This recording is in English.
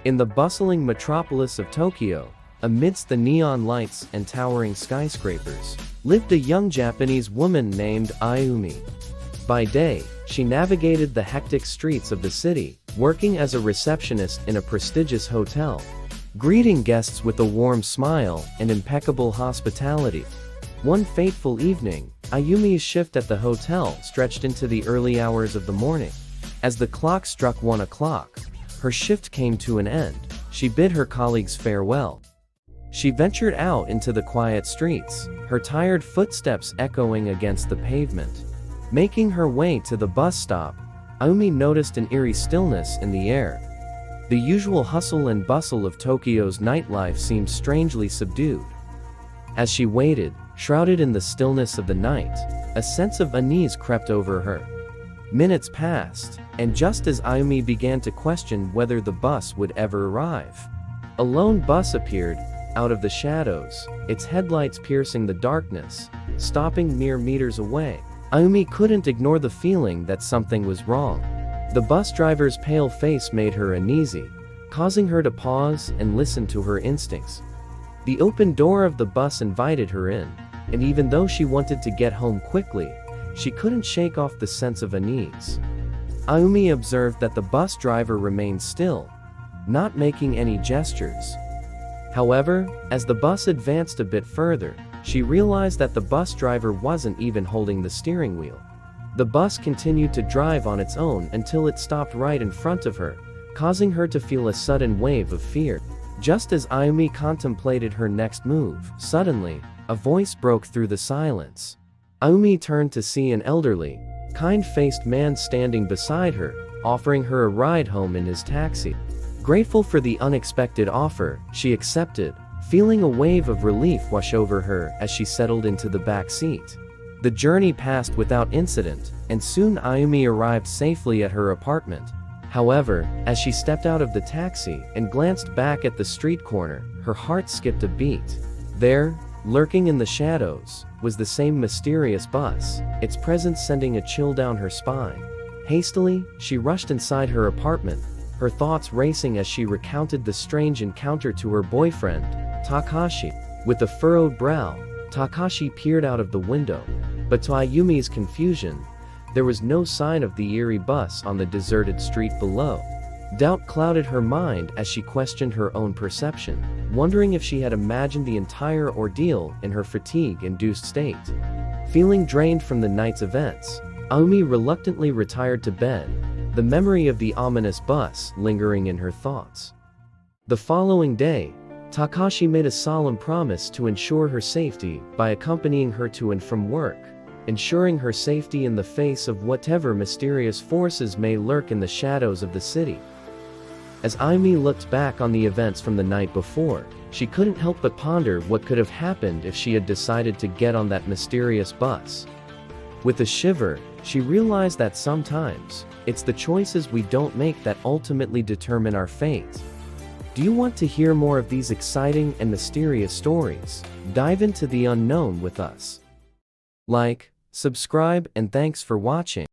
In the bustling metropolis of Tokyo, amidst the neon lights and towering skyscrapers, lived a young Japanese woman named Ayumi. By day, she navigated the hectic streets of the city, working as a receptionist in a prestigious hotel, greeting guests with a warm smile and impeccable hospitality. One fateful evening, Ayumi's shift at the hotel stretched into the early hours of the morning. As the clock struck 1 o'clock, her shift came to an end. She bid her colleagues farewell. She ventured out into the quiet streets, her tired footsteps echoing against the pavement. Making her way to the bus stop, Ayumi noticed an eerie stillness in the air. The usual hustle and bustle of Tokyo's nightlife seemed strangely subdued. As she waited, shrouded in the stillness of the night, a sense of unease crept over her. Minutes passed, and just as Ayumi began to question whether the bus would ever arrive, a lone bus appeared out of the shadows, its headlights piercing the darkness, stopping mere meters away. Ayumi couldn't ignore the feeling that something was wrong. The bus driver's pale face made her uneasy, causing her to pause and listen to her instincts. The open door of the bus invited her in, and even though she wanted to get home quickly, she couldn't shake off the sense of unease. Ayumi observed that the bus driver remained still, not making any gestures. However, as the bus advanced a bit further, she realized that the bus driver wasn't even holding the steering wheel. The bus continued to drive on its own until it stopped right in front of her, causing her to feel a sudden wave of fear. Just as Ayumi contemplated her next move, suddenly, a voice broke through the silence. Ayumi turned to see an elderly, kind-faced man standing beside her, offering her a ride home in his taxi. Grateful for the unexpected offer, she accepted, feeling a wave of relief wash over her as she settled into the back seat. The journey passed without incident, and soon Ayumi arrived safely at her apartment. However, as she stepped out of the taxi and glanced back at the street corner, her heart skipped a beat. There, lurking in the shadows, was the same mysterious bus, its presence sending a chill down her spine. Hastily, she rushed inside her apartment, her thoughts racing as she recounted the strange encounter to her boyfriend, Takashi. With a furrowed brow, Takashi peered out of the window, but to Ayumi's confusion, there was no sign of the eerie bus on the deserted street below. Doubt clouded her mind as she questioned her own perception, wondering if she had imagined the entire ordeal in her fatigue-induced state. Feeling drained from the night's events, Ayumi reluctantly retired to bed, the memory of the ominous bus lingering in her thoughts. The following day, Takashi made a solemn promise to ensure her safety by accompanying her to and from work, ensuring her safety in the face of whatever mysterious forces may lurk in the shadows of the city. As Ayumi looked back on the events from the night before, she couldn't help but ponder what could have happened if she had decided to get on that mysterious bus. With a shiver, she realized that sometimes, it's the choices we don't make that ultimately determine our fate. Do you want to hear more of these exciting and mysterious stories? Dive into the unknown with us. Like, subscribe, and thanks for watching.